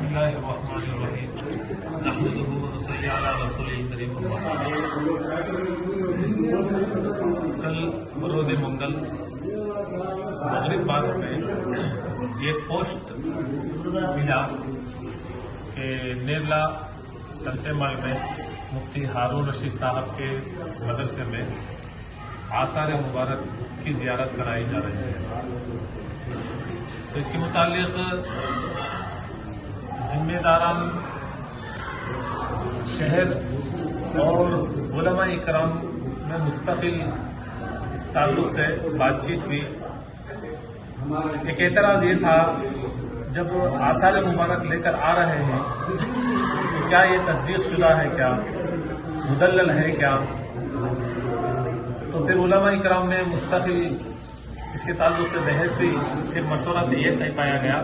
بسم اللہ الرحمن الرحیم نحمدہ و نصلی علی رسولہ الکریم کل روز منگل مغرب بعد ہمیں یہ پوسٹ ملا کہ نیرلا سنتے مال میں مفتی ہارون رشید صاحب کے مدرسے میں آثار مبارک کی زیارت کرائی جا رہی ہے. تو اس کے متعلق ذمہ داران شہر اور علماء اکرام میں مستقل اس تعلق سے بات چیت ہوئی. ایک اعتراض یہ تھا جب آثار مبارک لے کر آ رہے ہیں تو کیا یہ تصدیق شدہ ہے, کیا مدلل ہے, کیا؟ تو پھر علماء اکرام میں مستقل اس کے تعلق سے بحث ہوئی. پھر مشورہ سے یہ طے پایا گیا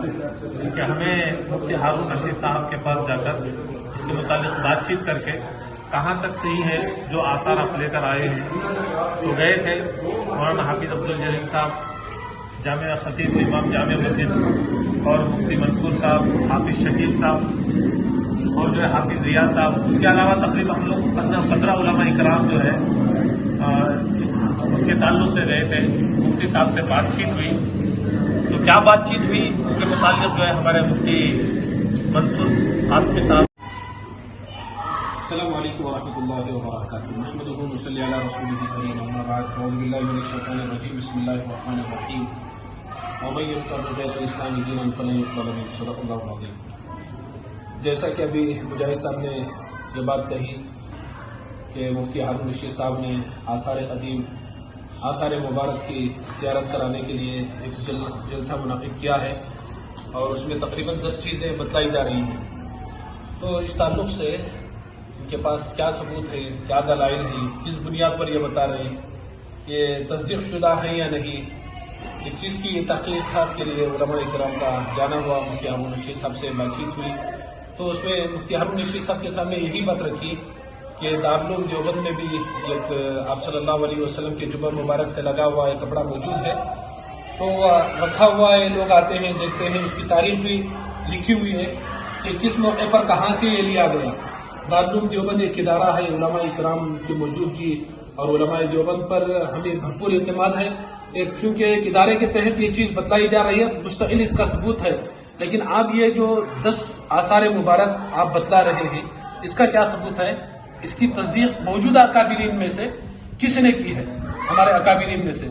کہ ہمیں مفتی ہارون رشید صاحب کے پاس جا کر اس کے متعلق بات چیت کر کے کہاں تک صحیح ہے جو آثار آپ لے کر آئے ہیں. تو گئے تھے مولانا حافظ عبدالجلیل صاحب جامعہ خطیب امام جامع مسجد اور مفتی منصور صاحب, حافظ شکیل صاحب اور جو ہے حافظ ریاض صاحب. اس کے علاوہ تقریباً ہم لوگ 15 علماء اکرام جو ہے اس کے تعلق سے گئے تھے. مفتی صاحب سے بات چیت ہوئی. تو کیا بات چیت ہوئی اس کے متعلق جو ہے ہمارے مفتی منصور قاسمی صاحب. السلام علیکم ورحمۃ اللہ وبرکاتہ. نحمدہ و نصلی علی رسولہ الکریم. اما بعد اعوذ باللہ من الشیطان الرجیم. بسم اللہ الرحمن الرحیم. ومن یبتغ غیر الاسلام دینا فلن یقبل منہ. صدق اللہ العظیم. جیسا کہ ابھی مجاہد صاحب نے یہ بات کہی کہ مفتی ہارون رشید صاحب نے آثار مبارک کی زیارت کرانے کے لیے ایک جلسہ منعقد کیا ہے اور اس میں تقریباً 10 چیزیں بتلائی جا رہی ہیں. تو اس تعلق سے ان کے پاس کیا ثبوت ہے, کیا دلائل ہیں, کس بنیاد پر یہ بتا رہے ہیں, یہ تصدیق شدہ ہیں یا نہیں, اس چیز کی تحقیقات کے لیے علماء کرام کا جانا ہوا. مفتی ہارون رشید صاحب سے بات چیت ہوئی تو اس میں مفتی ہارون رشید صاحب کے سامنے یہی بات رکھی کہ دارالعلوم دیوبند میں بھی ایک آپ صلی اللہ علیہ وسلم کے جبہ مبارک سے لگا ہوا ایک کپڑا موجود ہے. تو رکھا ہوا ہے, لوگ آتے ہیں دیکھتے ہیں. اس کی تاریخ بھی لکھی ہوئی ہے کہ کس موقع پر کہاں سے یہ لیا گیا. دارالعلوم دیوبند ایک ادارہ ہے, علماء اکرام کی موجودگی اور علماء دیوبند پر ہمیں بھرپور اعتماد ہے. چونکہ ایک ادارے کے تحت یہ چیز بتلائی جا رہی ہے, مستقل اس کا ثبوت ہے. لیکن آپ یہ جو 10 آثار مبارک آپ بتلا رہے ہیں اس کا کیا ثبوت ہے؟ اس کی تصدیق موجودہ اکابرین میں سے کس نے کی ہے, ہمارے اکابرین میں سے.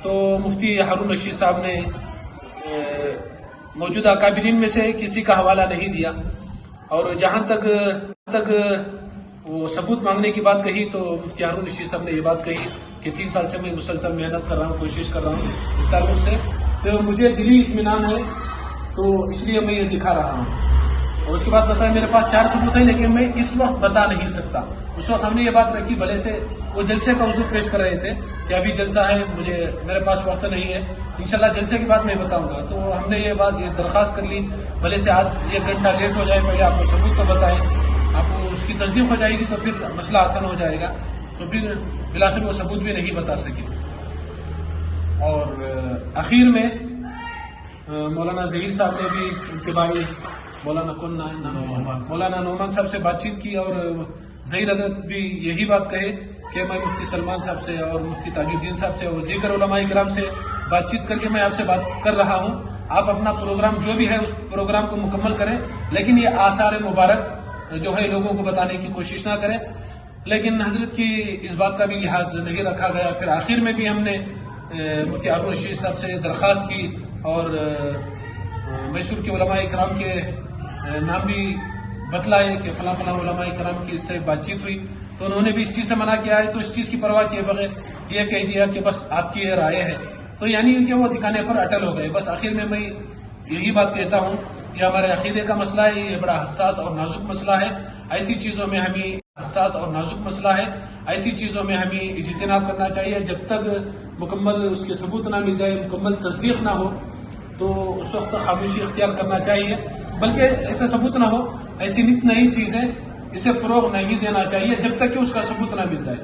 تو مفتی ہارون رشید صاحب نے موجودہ اکابرین میں سے کسی کا حوالہ نہیں دیا. اور جہاں تک وہ ثبوت مانگنے کی بات کہی تو مفتی ہارون رشید صاحب نے یہ بات کہی کہ 3 سال سے میں مسلسل محنت کر رہا ہوں, کوشش کر رہا ہوں اس تعلق سے. تو مجھے دلی اطمینان ہے تو اس لیے میں یہ دکھا رہا ہوں. اور اس کے بعد بتایا میرے پاس 4 ثبوت ہیں لیکن میں اس وقت بتا نہیں سکتا. اس وقت ہم نے یہ بات رکھی, بھلے سے وہ جلسے کا حضور پیش کر رہے تھے کہ ابھی جلسہ ہے, میرے پاس وقت نہیں ہے, انشاءاللہ جلسے کی بات میں بتاؤں گا. تو ہم نے یہ درخواست کر لی, بھلے سے آج 1 گھنٹہ لیٹ ہو جائے, پہلے آپ کو ثبوت تو بتائیں, آپ کو اس کی تصدیق ہو جائے گی تو پھر مسئلہ آسان ہو جائے گا. تو پھر بالآخر وہ ثبوت بھی نہیں بتا سکے. اور آخر میں مولانا ظہیر صاحب نے بھی ان کے بھائی مولانا نعمان صاحب سے بات چیت کی اور ظہیر حضرت بھی یہی بات کہے کہ میں مفتی سلمان صاحب سے اور مفتی تاج الدین صاحب سے اور دیگر علماء کرام سے بات چیت کر کے میں آپ سے بات کر رہا ہوں. آپ اپنا پروگرام جو بھی ہے اس پروگرام کو مکمل کریں, لیکن یہ آثار مبارک جو ہے لوگوں کو بتانے کی کوشش نہ کریں. لیکن حضرت کی اس بات کا بھی لحاظ نہیں رکھا گیا. پھر آخر میں بھی ہم نے مفتی ہارون رشید صاحب سے درخواست کی اور میسور کے علماء کرام کے نام بھی بتلائے کہ فلاں علماء کرام کی اس سے بات چیت ہوئی. تو انہوں نے بھی اس چیز سے منع کیا ہے. تو اس چیز کی پرواہ کیے بغیر یہ کہہ دیا کہ بس آپ کی یہ رائے ہے. تو یعنی کہ وہ دکھانے پر اٹل ہو گئے. بس آخر میں یہی بات کہتا ہوں, یہ ہمارے عقیدے کا مسئلہ ہے, یہ بڑا حساس اور نازک مسئلہ ہے. ایسی چیزوں میں ہمیں اجتناب کرنا چاہیے. جب تک مکمل اس کے ثبوت نہ مل جائے, مکمل تصدیق نہ ہو, تو اس وقت خاموشی اختیار کرنا چاہیے. بلکہ ایسا ثبوت نہ ہو, ایسی نت نئی چیزیں اسے فروغ نہیں دینا چاہیے جب تک کہ اس کا ثبوت نہ مل جائے.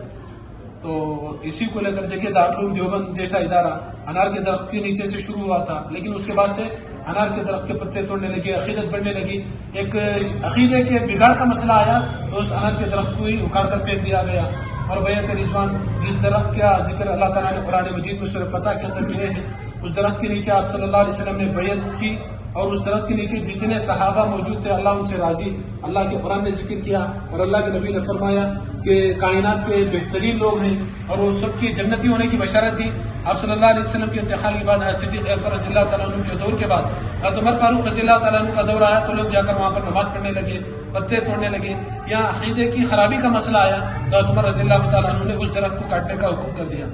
تو اسی کو لے کر دیکھیے دارالعلوم دیوبند جیسا ادارہ انار کے درخت کے نیچے سے شروع ہوا تھا, لیکن اس کے بعد سے انار کے درخت کے پتے توڑنے لگے، عقیدت بڑھنے لگی، ایک عقیدے کے بگاڑ کا مسئلہ آیا تو اس انار کے درخت کو ہی اکھاڑ کر پھینک دیا گیا۔ اور بیعت رضوان، جس درخت کا ذکر اللہ تعالیٰ نے قرآن مجید میں سورہ فتح کے اندر کیے ہیں، اس درخت کے نیچے آپ صلی اللہ علیہ وسلم نے بیعت کی، اور اس درخت کے نیچے جتنے صحابہ موجود تھے اللہ ان سے راضی، اللہ کے قرآن نے ذکر کیا اور اللہ کے نبی نے فرمایا کہ کائنات کے بہترین لوگ ہیں اور وہ سب کی جنتی ہونے کی بشارت دی۔ آپ صلی اللہ علیہ وسلم کے انتقال کے بعد صدیق اکبر رضی اللہ تعالیٰ عنہ کے دور کے بعد عمر فاروق رضی اللہ تعالیٰ عنہ کا دور آیا تو لوگ جا کر وہاں پر نماز پڑھنے لگے، پتے توڑنے لگے۔ یہاں عقیدے کی خرابی کا مسئلہ آیا تو عمر رضی اللہ تعالیٰ عنہ نے اس درخت کو کاٹنے کا حکم کر دیا،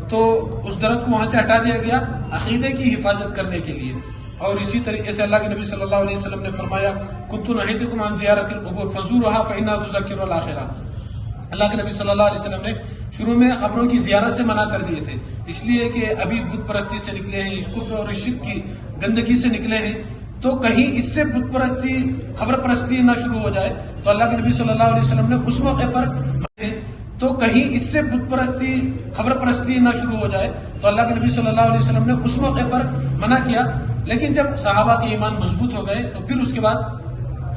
تو اس درخت کو وہاں سے ہٹا دیا گیا عقیدے کی حفاظت کرنے کے لیے۔ اور اسی طریقے سے اللہ کے نبی صلی اللہ علیہ وسلم نے فرمایا کنت نہیتکم عن زیارت القبور فزورها فانها تذکر الاخرہ۔ اللہ کے نبی صلی اللہ علیہ وسلم نے شروع میں قبروں کی زیارت سے منع کر دیے تھے، اس لیے کہ ابھی بت پرستی سے نکلے ہیں، کفر اور شرک کی گندگی سے نکلے ہیں، تو کہیں اس سے بت پرستی قبر پرستی نہ شروع ہو جائے، تو اللہ کے نبی صلی اللہ علیہ وسلم نے اس موقع پر تو کہیں اس سے بت پرستی قبر پرستی نہ شروع ہو جائے تو اللہ کے نبی صلی اللہ علیہ وسلم نے اس موقع پر منع کیا۔ لیکن جب صحابہ کے ایمان مضبوط ہو گئے تو پھر اس کے بعد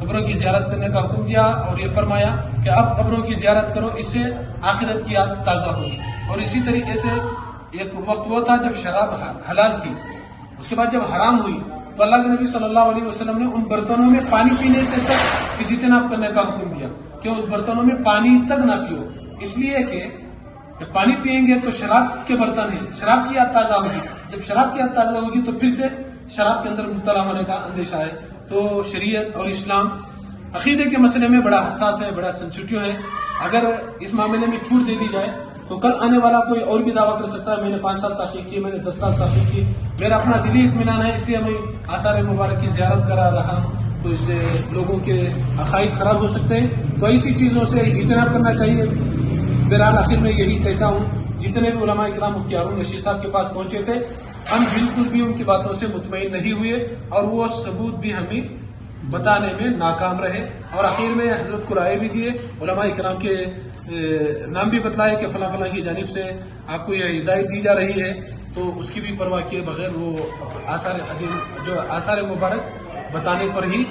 قبروں کی زیارت کرنے کا حکم دیا اور یہ فرمایا کہ اب قبروں کی زیارت کرو، اس سے آخرت کی یاد تازہ ہوگی۔ اور اسی طریقے سے ایک وقت وہ تھا جب شراب حلال تھی، اس کے بعد جب حرام ہوئی تو اللہ کے نبی صلی اللہ علیہ وسلم نے ان برتنوں میں پانی پینے سے تک اجتناب کرنے کا حکم دیا کہ اس برتنوں میں پانی تک نہ پیو، اس لیے کہ جب پانی پیئیں گے تو شراب کے برتن ہیں، شراب کی یاد تازہ ہوگی، جب شراب کی یاد تازہ ہوگی تو پھر سے شراب کے اندر مبتلا ہونے کا اندیشہ ہے۔ تو شریعت اور اسلام عقیدے کے مسئلے میں بڑا حساس ہے، بڑا سینسٹیو ہے۔ اگر اس معاملے میں چھوٹ دے دی جائے تو کل آنے والا کوئی اور بھی دعویٰ کر سکتا ہے میں نے 5 سال تحقیق کی، میں نے 10 سال تحقیق کی، میرا اپنا دلی اطمینان ہے اس لیے میں آثار مبارک کی زیارت کرا رہا ہوں، تو اس سے لوگوں کے عقائد خراب ہو سکتے ہیں، تو ایسی چیزوں سے اجتناب کرنا چاہیے۔ بہرحال آخر میں یہی کہتا ہوں، جتنے بھی علماء اکرام مفتی ہارون رشید صاحب کے پاس پہنچے تھے ہم بالکل بھی ان کی باتوں سے مطمئن نہیں ہوئے اور وہ ثبوت بھی ہمیں بتانے میں ناکام رہے، اور آخر میں حضرت کو رائے بھی دیے، علماء اکرام کے نام بھی بتلائے کہ فلاں فلاں کی جانب سے آپ کو یہ ہدایت دی جا رہی ہے، تو اس کی بھی پرواہ کیے بغیر وہ آثار مبارک بتانے پر ہی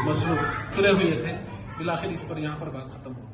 مصروف تلے ہوئے تھے۔ بالآخر اس پر یہاں پر بات ختم ہو۔